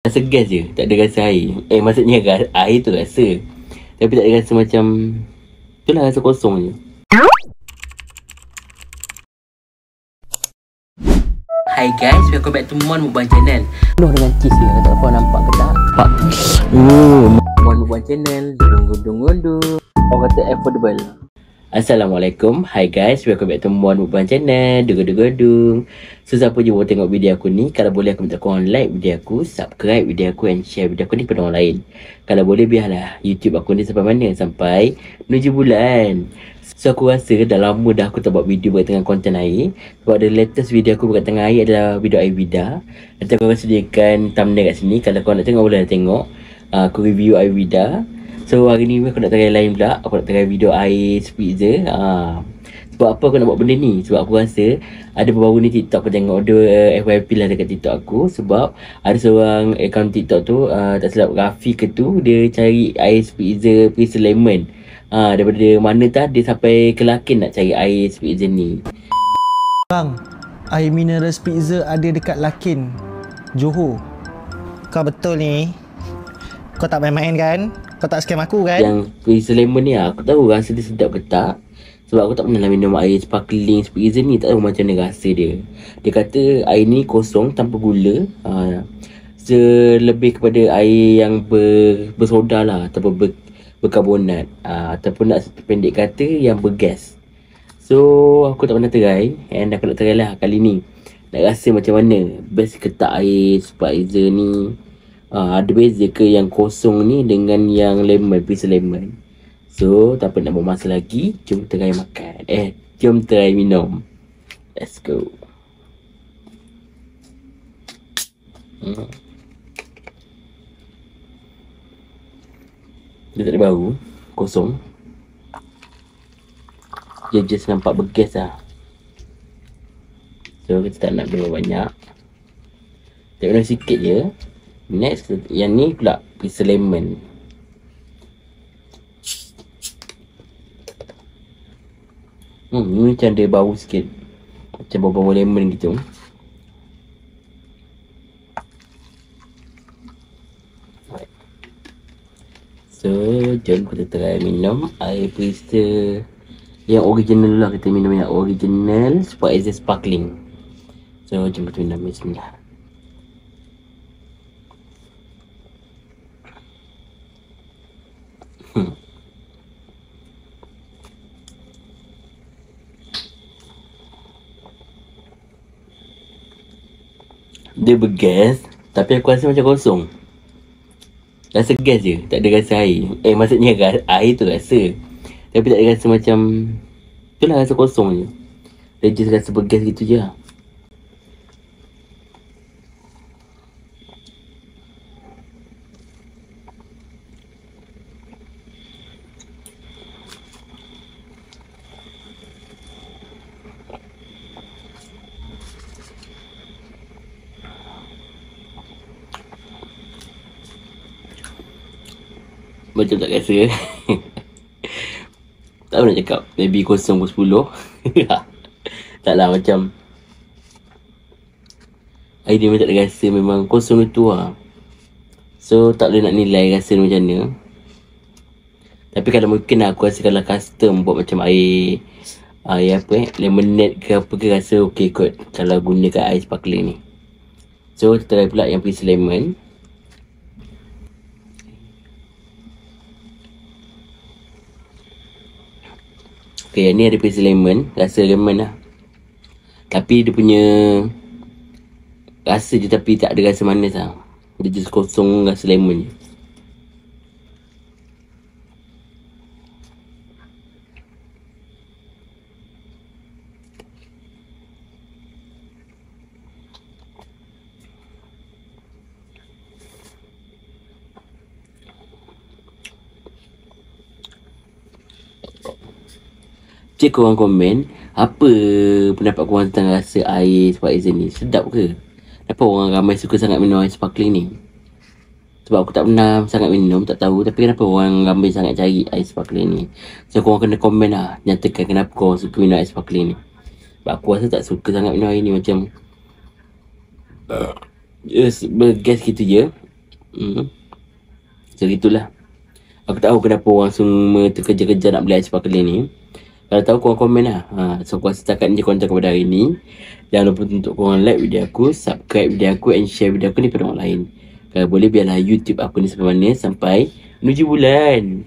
Rasa gas je, tak ada rasa air. Maksudnya air tu rasa, tapi tak ada rasa macam, itulah rasa kosong je. Hi guys, welcome back to Mon Mukbang Channel. Penuh dengan cheese ni, tak tahu nampak ke tak? Mon Mukbang Channel, dung-dung-dung. Orang kata affordable. Assalamualaikum. Hi guys, welcome back to Mon Mukbang Channel. Dung-dung-dung. So siapa je mau tengok video aku ni, kalau boleh aku minta korang like video aku, subscribe video aku and share video aku ni kepada orang lain. Kalau boleh biarlah YouTube aku ni sampai mana? Sampai menuju bulan. So aku rasa dah lama dah aku tak buat video berkaitan dengan konten air. Sebab the latest video aku berkaitan dengan air adalah video air vida. Nanti aku akan sediakan thumbnail kat sini. Kalau korang nak tengok, boleh tengok aku review air vida. So hari ni aku nak try lain pula. Aku nak try video air spritzer. Sebab apa aku nak buat benda ni? Sebab aku rasa ada baru-baru ni TikTok aku tengok ada FYP lah dekat TikTok aku. Sebab ada seorang akaun TikTok tu, tak silap Rafi ke tu, dia cari air spritzer Freezer Lemon. Daripada mana tah dia sampai ke Lakin nak cari air spritzer ni. Bang, air mineral spritzer ada dekat Lakin, Johor. Kau betul ni? Kau tak main-main kan? Kau tak scam aku kan? Yang Freezer Lemon ni aku tahu rasa dia sedap ke tak. Sebab aku tak pernah minum air sparkling spritzer ni, tak tahu macam mana rasa dia. Dia kata air ni kosong tanpa gula. Lebih kepada air yang bersoda lah, ataupun berkarbonat, ataupun nak pendek kata yang bergas. So aku tak pernah try, and aku nak try lah kali ni. Nak rasa macam mana, best ke tak air spritzer ni. Ada beza ke yang kosong ni dengan yang lemon, Freezer Lemon. So tak apa nak buang masa lagi, jom try makan. Jom try minum. Let's go. Dia tak ada bau, kosong. Dia just nampak bergas lah. So kita tak nak minum banyak. Tak minum sikit je. Next, yang ni pula Freezer Lemon. Ni macam ada bau sikit, macam bau-bau lemon gitu. So jom kita try minum air Freezer yang original lah. Kita minum yang original Spritzer Sparkling. So jom kita minum. Bismillah. Dia bergas, tapi aku rasa macam kosong. Rasa gas je, tak ada rasa air. Maksudnya air tu rasa, tapi tak ada rasa macam, itulah rasa kosong je. Dia just rasa bergas gitu je lah. Macam tak rasa. Tak nak cakap maybe 0 ke 10. Taklah, macam air dia memang tak ada rasa, memang kosong itu lah. So tak boleh nak nilai rasa macam mana. Tapi kalau mungkin aku rasa kalau custom buat macam air lemonade ke apa ke, rasa okey kot kalau gunakan air sparkling ni. So kita try pula yang Freezer Lemon. Okay, yang ni ada Freezer Lemon, rasa lemon lah. Tapi dia punya rasa je, tapi tak ada rasa manis lah. Dia just kosong rasa lemon je. Cik korang komen apa pendapat korang tentang rasa air spritzer ni. Sedap ke? Kenapa orang ramai suka sangat minum air sparkling ni? Sebab aku tak pernah sangat minum, tak tahu. Tapi kenapa orang ramai sangat cari air sparkling ni? So korang kena komen lah, nyatakan kenapa korang suka minum air sparkling ni. Sebab aku rasa tak suka sangat minum air ni, macam just bergas gitu je. So itulah. Aku tak tahu kenapa orang semua terkejar-kejar nak beli ice sparkling ni. Kalau tahu korang komen lah. So aku rasa setakat ni konten kepada hari ni. Jangan lupa untuk korang like video aku, subscribe video aku and share video aku ni pada orang lain. Kalau boleh biarlah YouTube aku ni sampai mana, sampai menuju bulan.